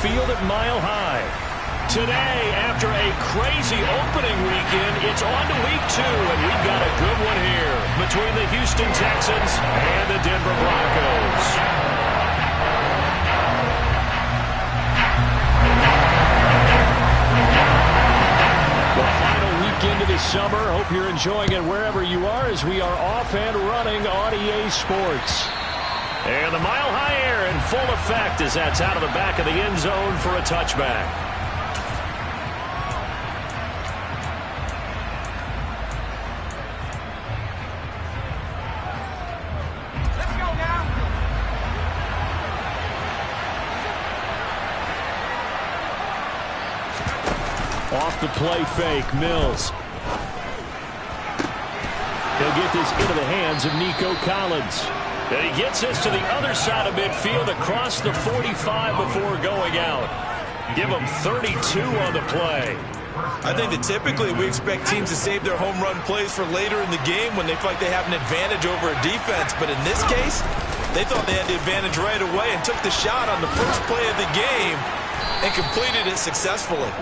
Field at Mile High. Today, after a crazy opening weekend, it's on to week 2, and we've got a good one here between the Houston Texans and the Denver Broncos. The final weekend of the summer. Hope you're enjoying it wherever you are as we are off and running on EA Sports. And the Mile High air in full effect as that's out of the back of the end zone for a touchback. Let's go now. Off the play fake, Mills. He'll get this into the hands of Nico Collins. And he gets this to the other side of midfield across the 45 before going out. Give him 32 on the play. I think that typically we expect teams to save their home run plays for later in the game when they feel like they have an advantage over a defense. But in this case, they thought they had the advantage right away and took the shot on the first play of the game and completed it successfully.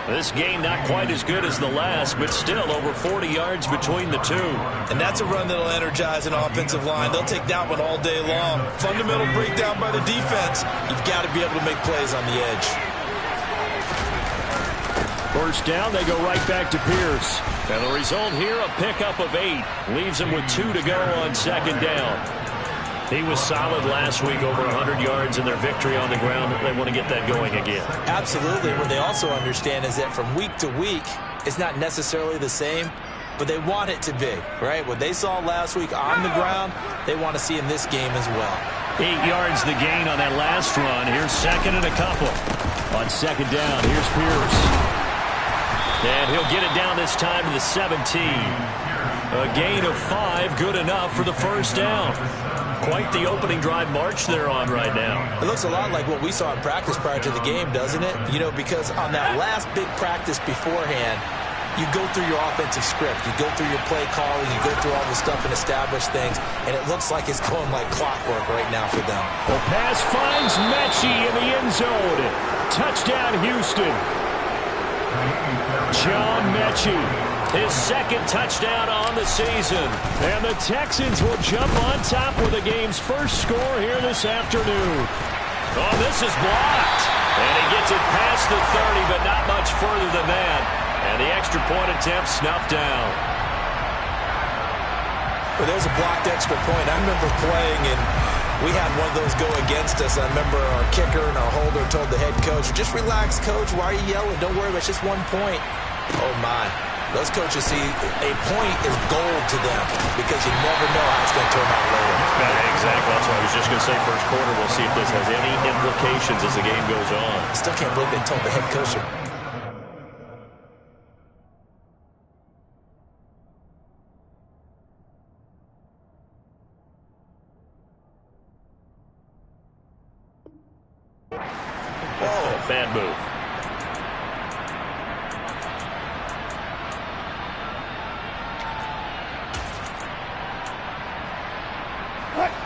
This game not quite as good as the last, but still over 40 yards between the two. And that's a run that'll energize an offensive line. They'll take that one all day long. Fundamental breakdown by the defense. You've got to be able to make plays on the edge. First down, they go right back to Pierce. And the result here, a pickup of 8. Leaves them with 2 to go on second down. He was solid last week, over 100 yards in their victory on the ground. They want to get that going again. Absolutely. What they also understand is that from week to week, it's not necessarily the same, but they want it to be, right? What they saw last week on the ground, they want to see in this game as well. 8 yards the gain on that last run. Here's second and a couple. On second down, here's Pierce. And he'll get it down this time to the 17. A gain of 5, good enough for the first down. Quite the opening drive march they're on right now. It looks a lot like what we saw in practice prior to the game, doesn't it? You know, because on that last big practice beforehand, you go through your offensive script. You go through your play calling. You go through all the stuff and establish things. And it looks like it's going like clockwork right now for them. The pass finds Mechie in the end zone. Touchdown, Houston. John Mechie. His second touchdown on the season. And the Texans will jump on top with the game's first score here this afternoon. Oh, this is blocked. And he gets it past the 30, but not much further than that. And the extra point attempt snuffed down. Well, there's a blocked extra point. I remember playing, and we had one of those go against us. I remember our kicker and our holder told the head coach, just relax, coach. Why are you yelling? Don't worry, it's just 1 point. Oh, my. Those coaches see a point is gold to them because you never know how it's going to turn out later. Exactly. That's what I was just going to say. First quarter, we'll see if this has any implications as the game goes on. I still can't believe they told the head coach. Oh, bad move.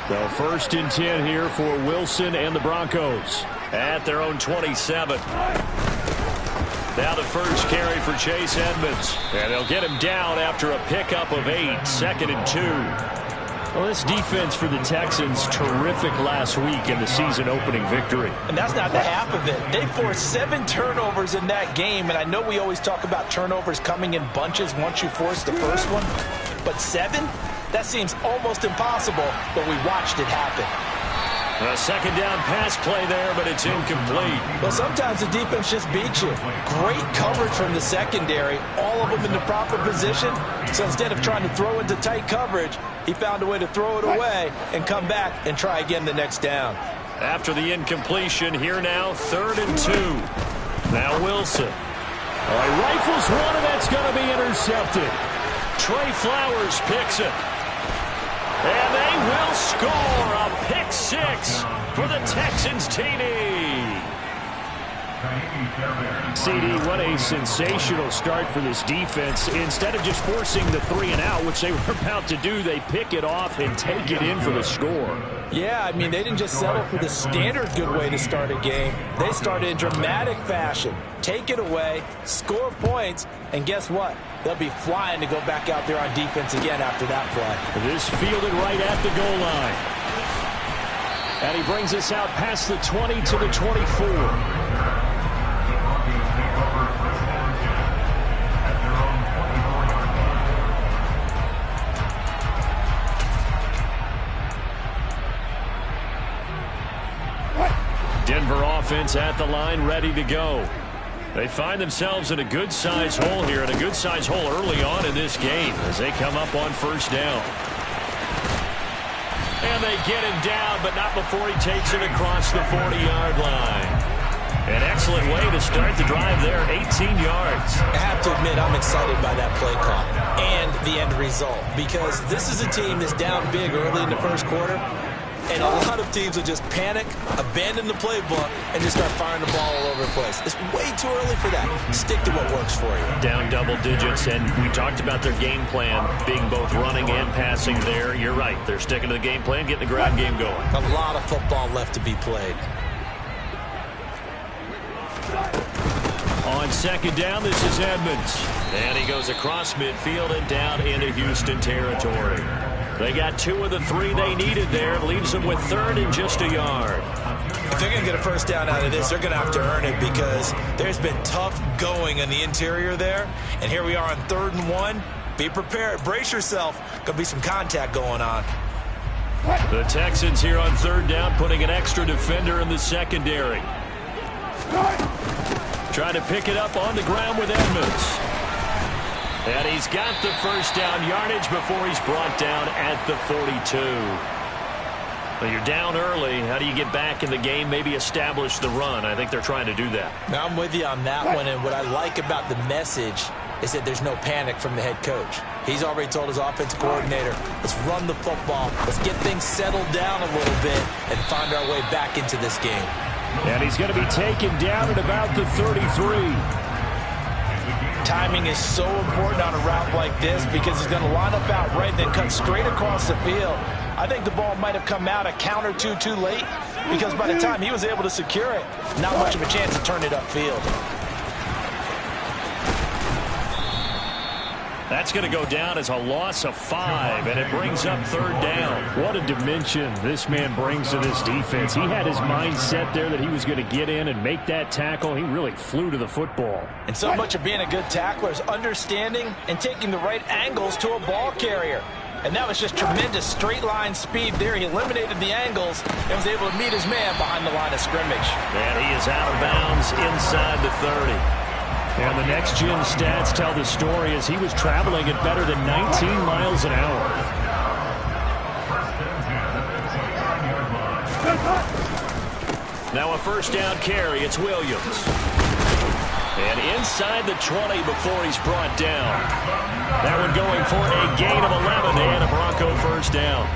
So first and 10 here for Wilson and the Broncos at their own 27. Now the first carry for Chase Edmonds. And they'll get him down after a pickup of 8. Second and 2. Well, this defense for the Texans, terrific last week in the season-opening victory. And that's not the half of it. They forced 7 turnovers in that game, and I know we always talk about turnovers coming in bunches once you force the first one. But 7? That seems almost impossible, but we watched it happen. A second down pass play there, but it's incomplete. Well, sometimes the defense just beats you. Great coverage from the secondary, all of them in the proper position. So instead of trying to throw into tight coverage, he found a way to throw it away and come back and try again the next down. After the incompletion, here now, 3rd and 2. Now Wilson. He rifles one, and that's going to be intercepted. Trey Flowers picks it. And they will score a pick 6 for the Texans, TD. CD, what a sensational start for this defense. Instead of just forcing the 3-and-out, which they were about to do, they pick it off and take it in for the score. Yeah, I mean, they didn't just settle for the standard good way to start a game. They started in dramatic fashion. Take it away, score points, and guess what? They'll be flying to go back out there on defense again after that play. This fielded right at the goal line. And he brings us out past the 20 to the 24. Denver offense at the line, ready to go. They find themselves in a good-sized hole here, and a good-sized hole early on in this game as they come up on first down. And they get him down, but not before he takes it across the 40-yard line. An excellent way to start the drive there, 18 yards. I have to admit, I'm excited by that play call and the end result, because this is a team that's down big early in the first quarter, and a lot of teams will just panic, abandon the playbook, and just start firing the ball all over the place. It's way too early for that. Stick to what works for you. Down double digits, and we talked about their game plan being both running and passing there. You're right. They're sticking to the game plan, getting the ground game going. A lot of football left to be played. On second down, this is Edmonds. And he goes across midfield and down into Houston territory. They got 2 of the 3 they needed there. Leaves them with third and just a yard. If they're going to get a first down out of this, they're going to have to earn it, because there's been tough going in the interior there. And here we are on 3rd and 1. Be prepared. Brace yourself. Going to be some contact going on. The Texans here on 3rd down, putting an extra defender in the secondary. Trying to pick it up on the ground with Edmonds. And he's got the first down yardage before he's brought down at the 42. Well, you're down early. How do you get back in the game, maybe establish the run? I think they're trying to do that. Now, I'm with you on that one, and what I like about the message is that there's no panic from the head coach. He's already told his offensive coordinator, let's run the football, let's get things settled down a little bit and find our way back into this game. And he's going to be taken down at about the 33. Timing is so important on a route like this, because he's going to line up out right and then cut straight across the field. I think the ball might have come out a count or two too late, because by the time he was able to secure it, not much of a chance to turn it upfield. That's going to go down as a loss of 5, and it brings up 3rd down. What a dimension this man brings to this defense. He had his mind set there that he was going to get in and make that tackle. He really flew to the football. And so much of being a good tackler is understanding and taking the right angles to a ball carrier. And that was just tremendous straight line speed there. He eliminated the angles and was able to meet his man behind the line of scrimmage. And he is out of bounds inside the 30. And the next-gen stats tell the story as he was traveling at better than 19 miles an hour. Now a first down carry. It's Williams. And inside the 20 before he's brought down. That one going for a gain of 11 and a Bronco first down.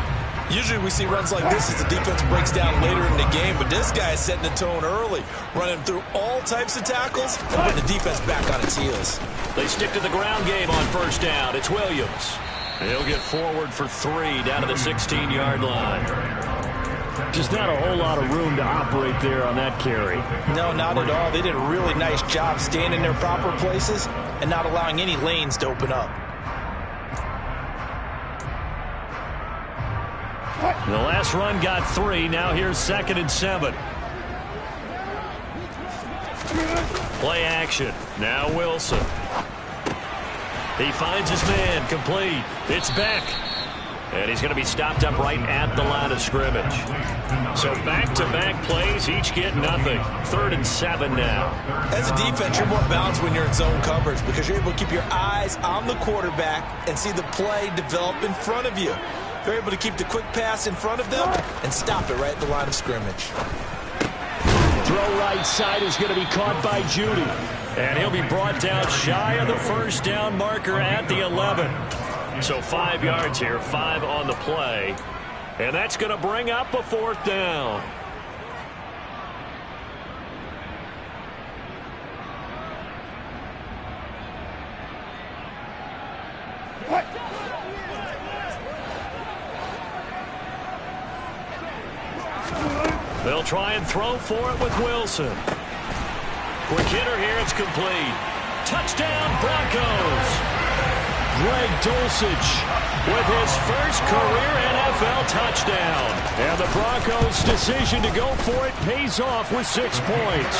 Usually we see runs like this as the defense breaks down later in the game, but this guy is setting the tone early, running through all types of tackles and putting the defense back on its heels. They stick to the ground game on first down. It's Williams. He'll get forward for 3 down to the 16-yard line. Just not a whole lot of room to operate there on that carry. No, not at all. They did a really nice job staying in their proper places and not allowing any lanes to open up. The last run got 3. Now here's 2nd and 7. Play action. Now Wilson. He finds his man. Complete. It's Beck. And he's going to be stopped up right at the line of scrimmage. So back-to-back plays, each get nothing. 3rd and 7 now. As a defense, you're more balanced when you're in zone coverage, because you're able to keep your eyes on the quarterback and see the play develop in front of you. They're able to keep the quick pass in front of them and stop it right at the line of scrimmage. Throw right side is going to be caught by Judy. And he'll be brought down shy of the first down marker at the 11. So 5 yards here, 5 on the play. And that's going to bring up a 4th down. They'll try and throw for it with Wilson. Quick hitter here, it's complete. Touchdown, Broncos! Greg Dulcich with his first career NFL touchdown. And the Broncos' decision to go for it pays off with 6 points.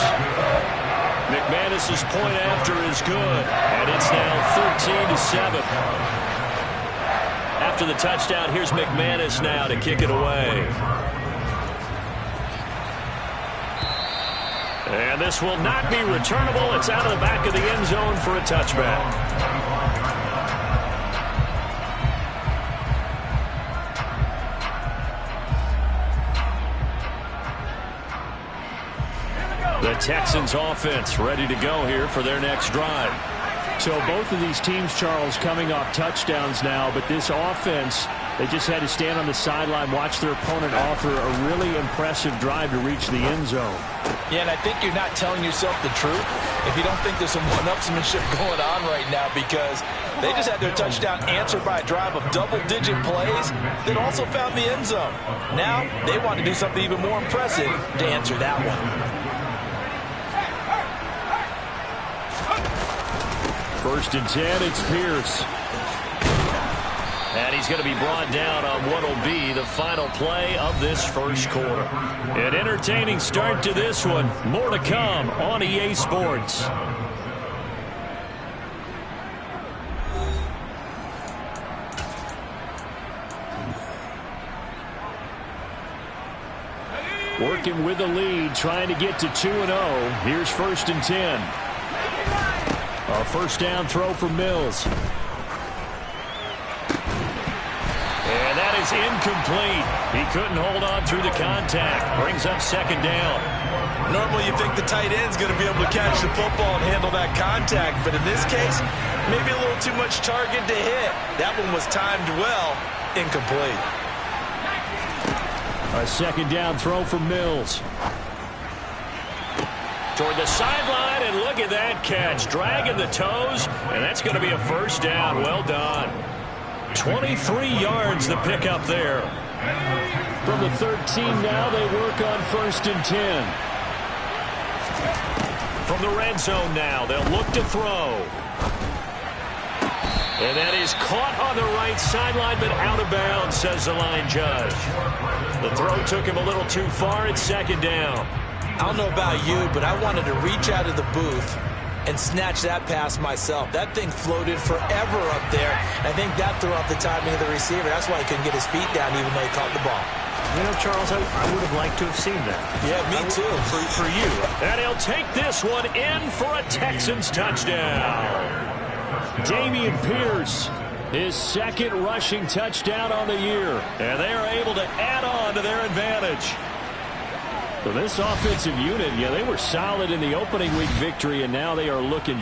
McManus's point after is good, and it's now 13-7. After the touchdown, here's McManus now to kick it away. And this will not be returnable. It's out of the back of the end zone for a touchback. The Texans offense ready to go here for their next drive. So both of these teams, Charles, coming off touchdowns now, but this offense, they just had to stand on the sideline, watch their opponent offer a really impressive drive to reach the end zone. Yeah, and I think you're not telling yourself the truth if you don't think there's some one-upsmanship going on right now, because they just had their touchdown answered by a drive of double-digit plays that also found the end zone. Now they want to do something even more impressive to answer that one. First and 10, it's Pierce. And he's going to be brought down on what will be the final play of this first quarter. An entertaining start to this one. More to come on EA Sports. Working with the lead, trying to get to 2-0. Here's first and 10. A first down throw for Mills. And that is incomplete. He couldn't hold on through the contact. Brings up second down. Normally you think the tight end's going to be able to catch the football and handle that contact, but in this case, maybe a little too much target to hit. That one was timed well. Incomplete. A second down throw for Mills. Toward the sideline, and look at that catch. Dragging the toes, and that's going to be a first down. Well done. 23 yards the pickup there. From the 13 now, they work on first and 10. From the red zone now, they'll look to throw. And that is caught on the right sideline, but out of bounds, says the line judge. The throw took him a little too far. It's second down. I don't know about you, but I wanted to reach out of the booth and snatch that pass myself. That thing floated forever up there. I think that threw off the timing of the receiver. That's why he couldn't get his feet down even though he caught the ball. You know, Charles, I would have liked to have seen that. Yeah, me too. For you. And he'll take this one in for a Texans touchdown. Dameon Pierce, his second rushing touchdown on the year. And they are able to add on to their advantage. So this offensive unit, yeah, they were solid in the opening week victory, and now they are looking